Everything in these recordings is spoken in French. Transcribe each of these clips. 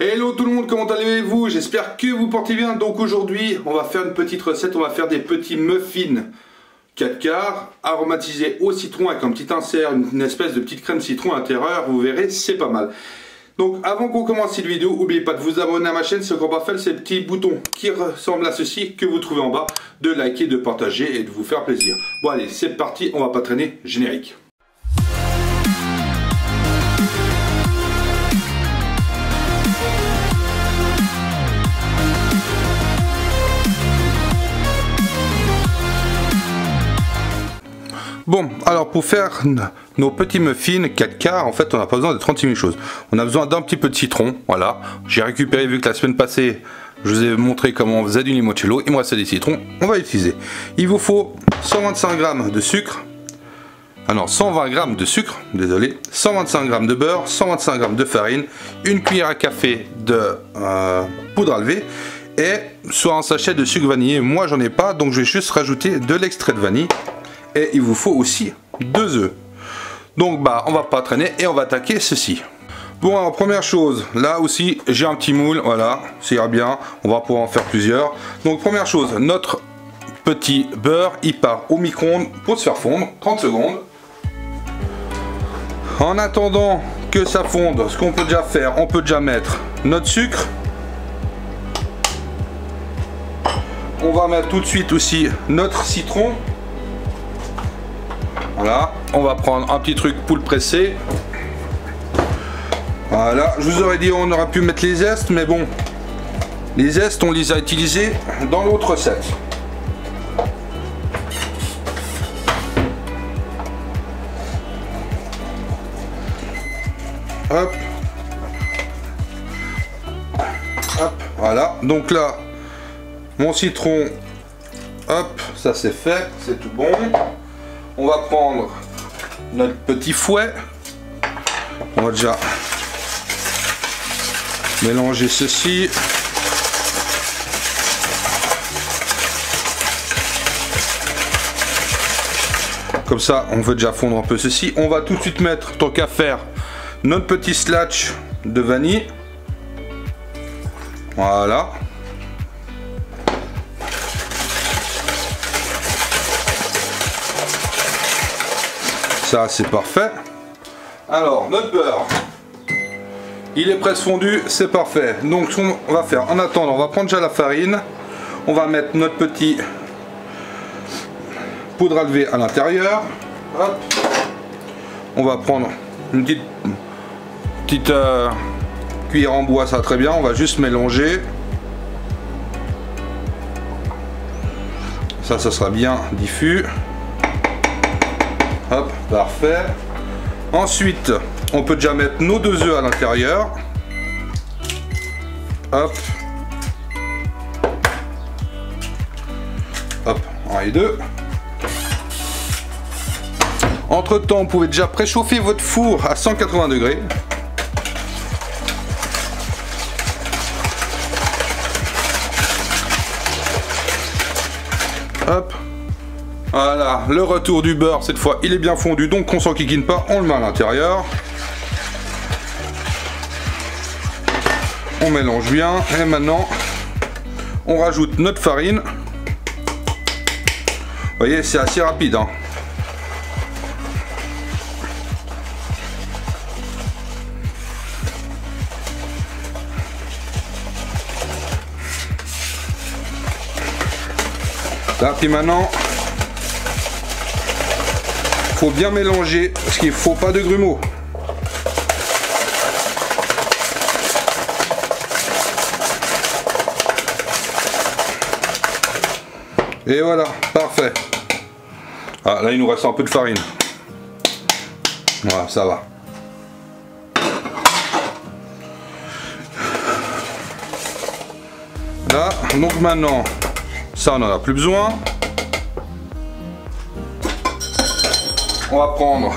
Hello tout le monde, comment allez-vous? J'espère que vous portez bien. Donc aujourd'hui, on va faire une petite recette, on va faire des petits muffins 4 quarts, aromatisés au citron avec un petit insert, une espèce de petite crème citron à l'intérieur, vous verrez, c'est pas mal. Donc avant qu'on commence cette vidéo, n'oubliez pas de vous abonner à ma chaîne, c'est encore pas fait, c'est le petit bouton qui ressemble à ceci que vous trouvez en bas, de liker, de partager et de vous faire plaisir. Bon allez, c'est parti, on va pas traîner, générique. Bon, alors pour faire nos petits muffins 4 quarts, en fait on n'a pas besoin de 36 000 choses. On a besoin d'un petit peu de citron, voilà. J'ai récupéré, vu que la semaine passée, je vous ai montré comment on faisait du limoncello. Il me reste des citrons, on va l'utiliser. Il vous faut 125 g de sucre. Ah non, 120 g de sucre, désolé. 125 g de beurre, 125 g de farine, une cuillère à café de poudre à lever et soit un sachet de sucre vanillé. Moi j'en ai pas, donc je vais juste rajouter de l'extrait de vanille. Et il vous faut aussi 2 œufs. Donc bah on va pas traîner et on va attaquer ceci. Bon, alors première chose, là aussi j'ai un petit moule, voilà, ça ira bien, on va pouvoir en faire plusieurs. Donc première chose, notre petit beurre il part au micro-ondes pour se faire fondre, 30 secondes. En attendant que ça fonde, ce qu'on peut déjà faire, on peut déjà mettre notre sucre. On va mettre tout de suite aussi notre citron. Voilà, on va prendre un petit truc pour le presser. Voilà, je vous aurais dit on aurait pu mettre les zestes, mais bon, les zestes on les a utilisés dans l'autre recette. Hop. Hop, voilà, donc là, mon citron, hop, ça c'est fait, c'est tout bon. On va prendre notre petit fouet. On va déjà mélanger ceci. Comme ça, on veut déjà fondre un peu ceci. On va tout de suite mettre, tant qu'à faire, notre petit slatch de vanille. Voilà. Ça c'est parfait. Alors notre beurre, il est presque fondu, c'est parfait. Donc ce qu'on va faire, en attendant, on va prendre déjà la farine. On va mettre notre petit poudre à lever à l'intérieur. On va prendre une petite cuillère en bois, ça va très bien. On va juste mélanger. Ça sera bien diffus. Hop, parfait. Ensuite, on peut déjà mettre nos 2 œufs à l'intérieur. Hop. Hop, 1 et 2. Entre temps, vous pouvez déjà préchauffer votre four à 180 degrés. Hop. Voilà, le retour du beurre, cette fois il est bien fondu, donc on s'enquiquine pas, on le met à l'intérieur. On mélange bien, et maintenant, on rajoute notre farine. Vous voyez, c'est assez rapide, hein. Là, puis maintenant, faut bien mélanger parce qu'il faut pas de grumeaux. Et voilà, parfait. Ah, là il nous reste un peu de farine. Voilà, ça va. Là, donc maintenant, ça on n'en a plus besoin. On va prendre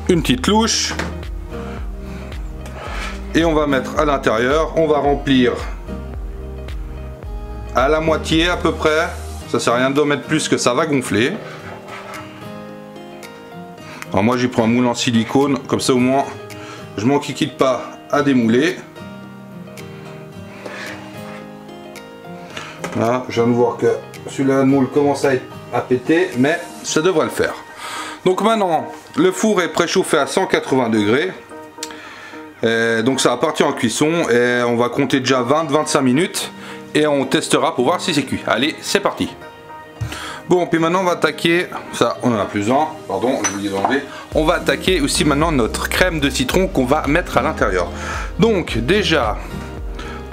une petite louche et on va mettre à l'intérieur. On va remplir à la moitié à peu près. Ça sert à rien d'en mettre plus que ça va gonfler. Alors moi j'ai pris un moule en silicone, comme ça au moins je m'enquiquine pas à démouler. Voilà, je viens de voir que celui-là de moule commence à péter, mais ça devrait le faire. Donc maintenant, le four est préchauffé à 180 degrés. Donc ça va partir en cuisson et on va compter déjà 20-25 minutes et on testera pour voir si c'est cuit. Allez, c'est parti. Bon, puis maintenant on va attaquer, ça on en a plus un, pardon, j'ai oublié d'enlever. On va attaquer aussi maintenant notre crème de citron qu'on va mettre à l'intérieur. Donc déjà,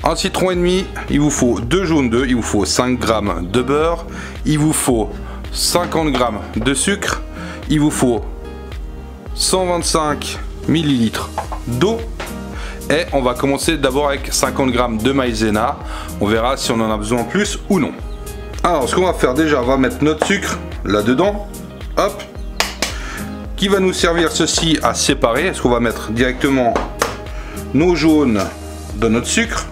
un citron et demi, il vous faut 2 jaunes d'œufs, il vous faut 5 g de beurre, il vous faut 50 g de sucre, il vous faut 125 ml d'eau. Et on va commencer d'abord avec 50 g de maïzena. On verra si on en a besoin plus ou non. Alors ce qu'on va faire déjà, on va mettre notre sucre là-dedans. Hop. Qui va nous servir ceci à séparer. Est-ce qu'on va mettre directement nos jaunes dans notre sucre.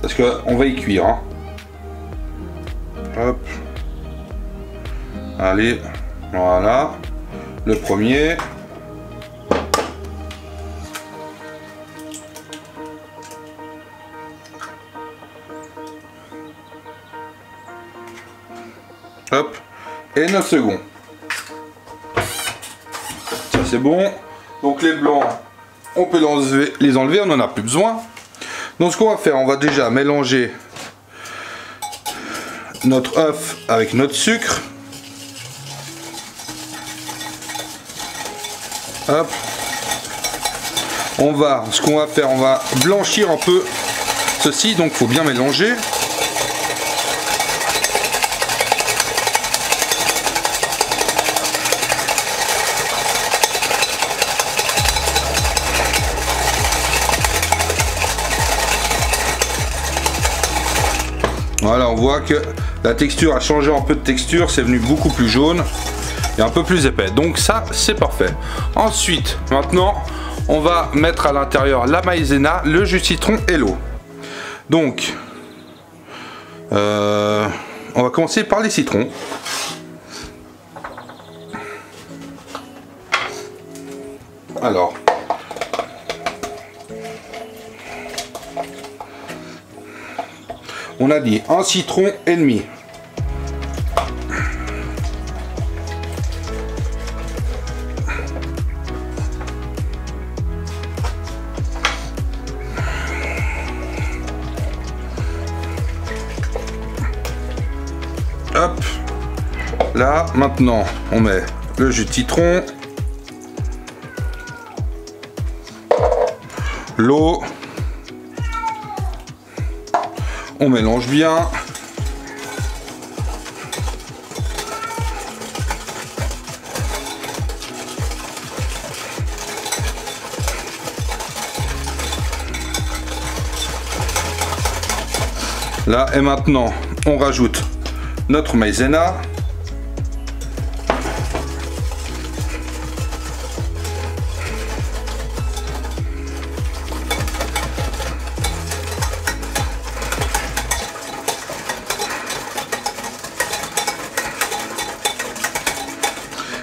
Parce qu'on va y cuire. Hein. Hop. Allez. Voilà. Le premier. Hop. Et notre second. Ça c'est bon. Donc les blancs, on peut les enlever, on n'en a plus besoin. Donc ce qu'on va faire, on va déjà mélanger notre œuf avec notre sucre. Hop. Ce qu'on va faire, on va blanchir un peu ceci, donc il faut bien mélanger. Voilà, on voit que la texture a changé un peu de texture, c'est venu beaucoup plus jaune et un peu plus épais. Donc ça, c'est parfait. Ensuite, maintenant, on va mettre à l'intérieur la maïzena, le jus de citron et l'eau. Donc, on va commencer par les citrons. Alors, on a dit un citron et demi. Hop. Là, maintenant, on met le jus de citron, l'eau. On mélange bien. Là et maintenant, on rajoute notre maïzena.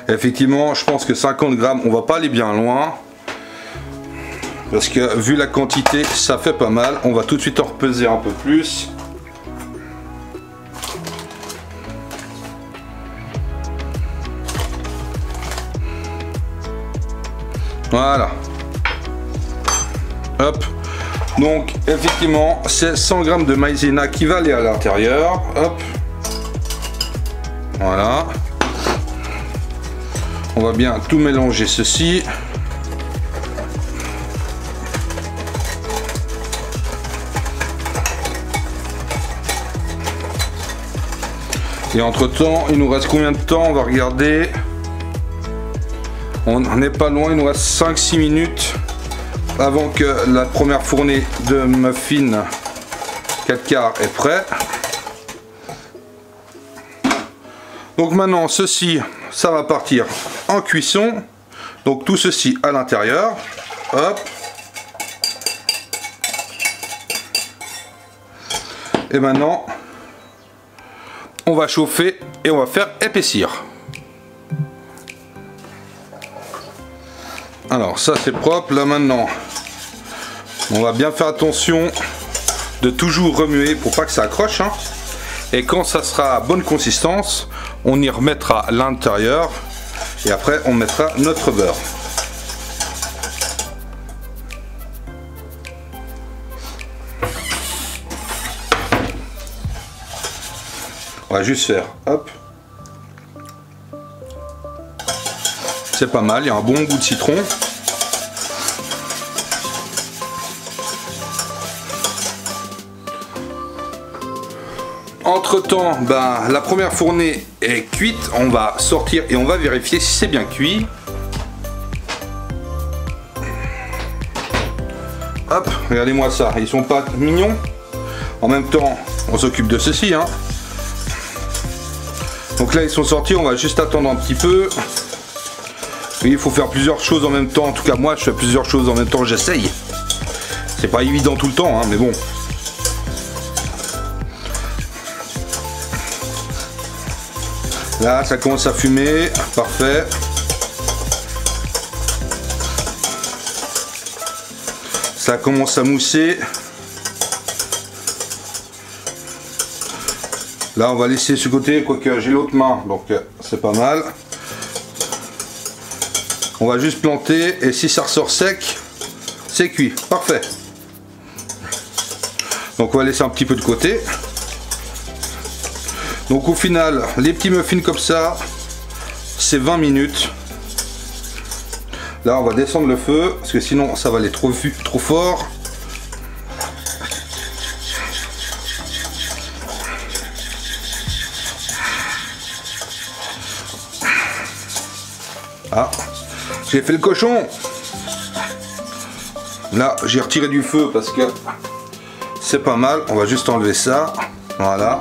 Effectivement, je pense que 50 grammes, on va pas aller bien loin. Parce que vu la quantité, ça fait pas mal. On va tout de suite en repeser un peu plus. Voilà. Hop. Donc, effectivement, c'est 100 grammes de maïzena qui va aller à l'intérieur. Hop. Voilà. On va bien tout mélanger ceci. Et entre temps, il nous reste combien de temps? On va regarder. On n'est pas loin, il nous reste 5-6 minutes avant que la première fournée de muffins 4 quarts est prêt. Donc maintenant, ceci, ça va partir en cuisson. Donc tout ceci à l'intérieur. Hop. Et maintenant, on va chauffer et on va faire épaissir. Alors ça c'est propre. Là maintenant, On va bien faire attention de toujours remuer pour pas que ça accroche, hein. Et quand ça sera à bonne consistance, on y remettra à l'intérieur et après on mettra notre beurre. On va juste faire hop. C'est pas mal, il y a un bon goût de citron. Entre temps, ben, la première fournée est cuite, on va sortir et on va vérifier si c'est bien cuit. Hop, regardez-moi ça, ils sont pas mignons. En même temps, on s'occupe de ceci, hein. Donc là, ils sont sortis, on va juste attendre un petit peu. Oui, il faut faire plusieurs choses en même temps. En tout cas, moi, je fais plusieurs choses en même temps, j'essaye. C'est pas évident tout le temps, hein, mais bon. Là, ça commence à fumer, parfait. Ça commence à mousser. Là, on va laisser ce côté, quoique j'ai l'autre main, donc c'est pas mal. On va juste planter et si ça ressort sec, c'est cuit, parfait. Donc on va laisser un petit peu de côté. Donc au final, les petits muffins comme ça, c'est 20 minutes. Là, on va descendre le feu, parce que sinon, ça va aller trop fort. Ah, j'ai fait le cochon. Là, j'ai retiré du feu parce que c'est pas mal. On va juste enlever ça. Voilà.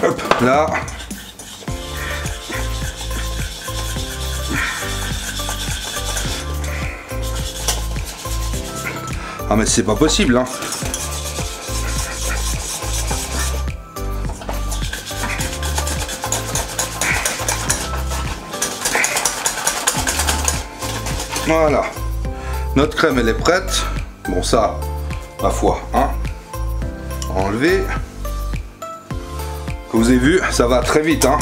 Hop, là. Ah mais c'est pas possible, hein. Voilà. Notre crème elle est prête. Bon ça, ma foi, hein. Enlever. Comme vous avez vu, ça va très vite, hein.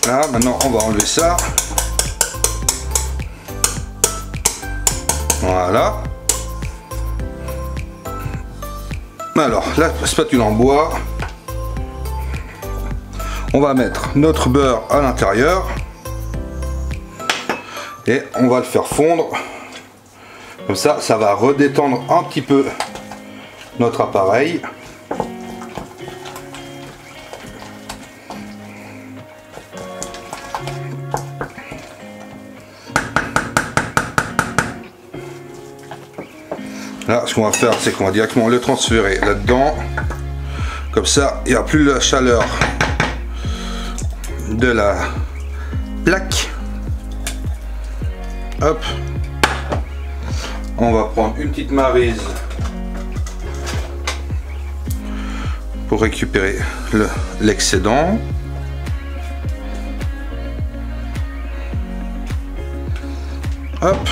Là, maintenant on va enlever ça. Voilà. Alors, la spatule en bois. On va mettre notre beurre à l'intérieur. Et on va le faire fondre. Comme ça, ça va redétendre un petit peu notre appareil. Là, ce qu'on va faire, c'est qu'on va directement le transférer là-dedans. Comme ça, il n'y a plus la chaleur de la plaque. Hop. On va prendre une petite maryse pour récupérer l'excédent. Hop.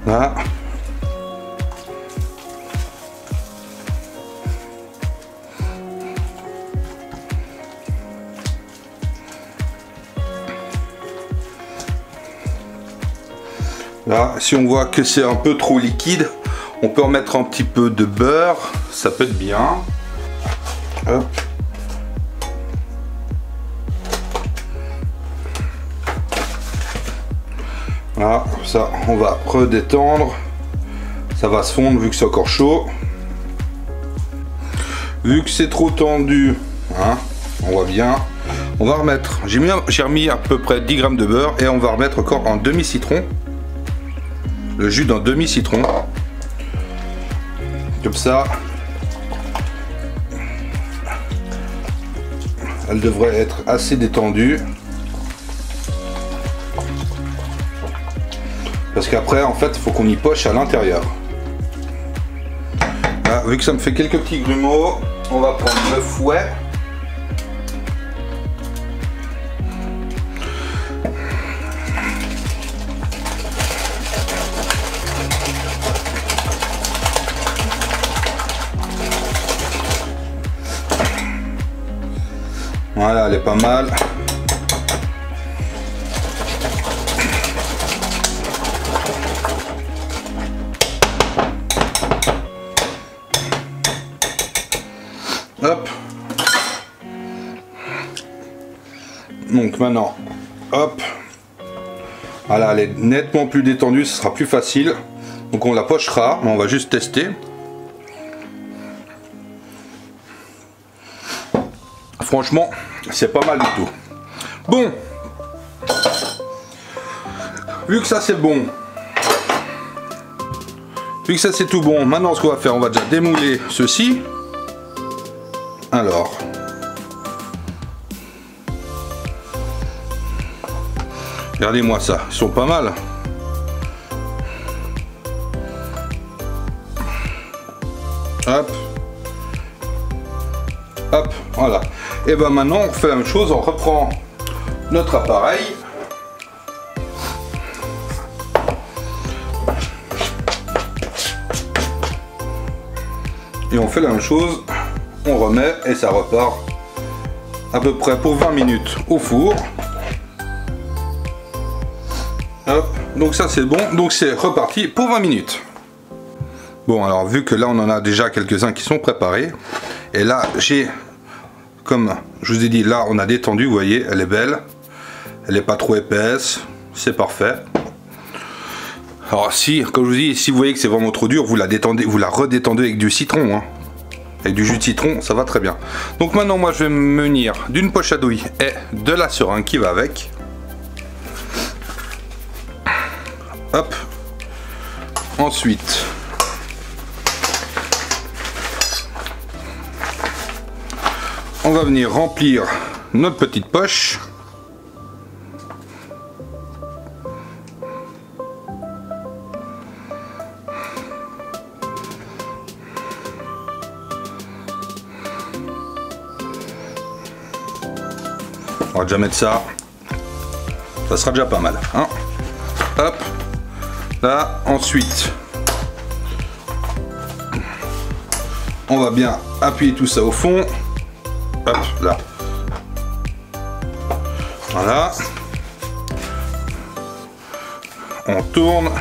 Là. Là, si on voit que c'est un peu trop liquide, on peut en mettre un petit peu de beurre, ça peut être bien. Hop. Voilà, ça, on va redétendre. Ça va se fondre vu que c'est encore chaud. Vu que c'est trop tendu, hein, on voit bien. On va remettre, j'ai remis à peu près 10 grammes de beurre et on va remettre encore un demi-citron. Le jus d'un demi-citron. Comme ça. Elle devrait être assez détendue. Parce qu'après, en fait, il faut qu'on y poche à l'intérieur. Là, vu que ça me fait quelques petits grumeaux, on va prendre le fouet. Voilà, elle est pas mal. Hop. Donc maintenant, hop. Voilà, elle est nettement plus détendue, ce sera plus facile. Donc on la pochera, mais on va juste tester. Franchement, c'est pas mal du tout. Bon. Vu que ça c'est bon. Vu que ça c'est tout bon, maintenant ce qu'on va faire, on va déjà démouler ceci. Alors. Regardez-moi ça, ils sont pas mal. Hop. Hop, voilà. Et ben maintenant on fait la même chose, on reprend notre appareil. Et on fait la même chose, on remet et ça repart à peu près pour 20 minutes au four. Hop, donc ça c'est bon, donc c'est reparti pour 20 minutes. Bon, alors vu que là on en a déjà quelques-uns qui sont préparés, et là j'ai, comme je vous ai dit, là on a détendu, vous voyez, elle est belle, elle n'est pas trop épaisse, c'est parfait. Alors si, comme je vous dis, si vous voyez que c'est vraiment trop dur, vous la détendez, vous la redétendez avec du citron, hein. Avec du jus de citron, ça va très bien. Donc maintenant moi je vais me munir d'une poche à douille et de la seringue qui va avec. Hop. Ensuite, on va venir remplir notre petite poche. On va déjà mettre ça. Ça sera déjà pas mal, hein. Hop. Là, ensuite, on va bien appuyer tout ça au fond. Hop, là. Voilà. On tourne.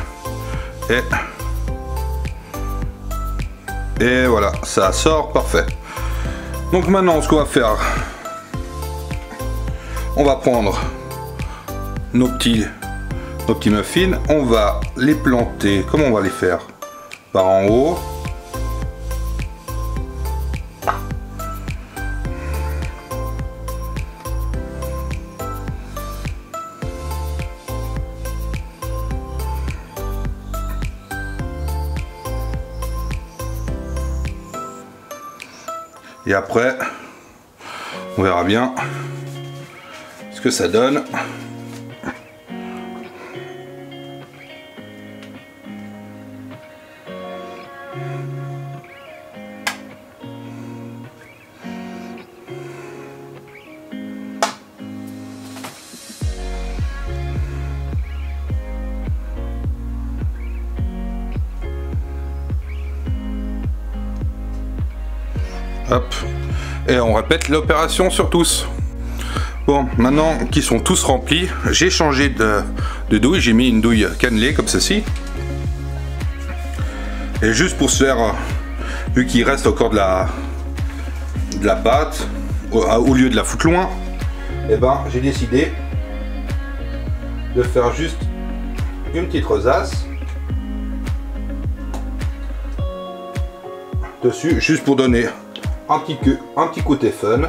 Et voilà, ça sort parfait. Donc maintenant, ce qu'on va faire, on va prendre nos petits muffins, on va les planter. Comment on va les faire? Par en haut. Et après, on verra bien ce que ça donne. Hop. Et on répète l'opération sur tous. Bon, maintenant qu'ils sont tous remplis, j'ai changé de douille. J'ai mis une douille cannelée comme ceci. Et juste pour se faire, vu qu'il reste encore de la pâte, au lieu de la foutre loin, et ben j'ai décidé de faire juste une petite rosace dessus, juste pour donner un petit côté fun.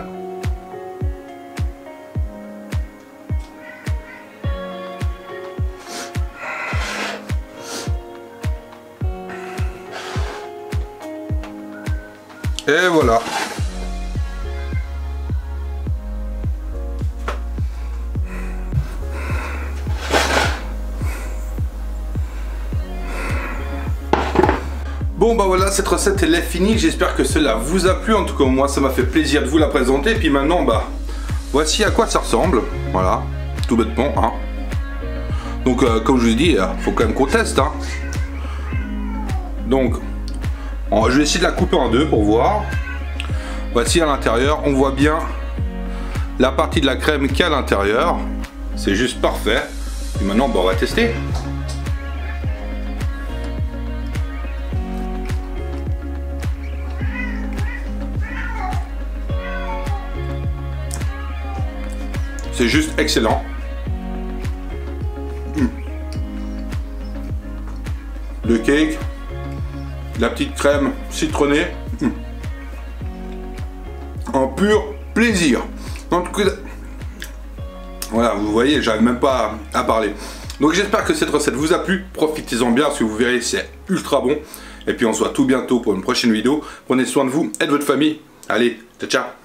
Et voilà. Bon bah voilà, cette recette elle est finie, j'espère que cela vous a plu, en tout cas moi ça m'a fait plaisir de vous la présenter, et puis maintenant bah voici à quoi ça ressemble, voilà, tout bêtement, hein. Donc comme je vous ai dit, faut quand même qu'on teste, hein. Donc, je vais essayer de la couper en deux pour voir. Voici à l'intérieur, on voit bien la partie de la crème qu'il y a à l'intérieur, c'est juste parfait. Et maintenant bah, on va tester. C'est juste excellent. Le cake, la petite crème citronnée, en pur plaisir. En tout cas, voilà, vous voyez, j'arrive même pas à parler. Donc j'espère que cette recette vous a plu. Profitez-en bien, parce que vous verrez, c'est ultra bon. Et puis on se voit tout bientôt pour une prochaine vidéo. Prenez soin de vous et de votre famille. Allez, ciao ciao.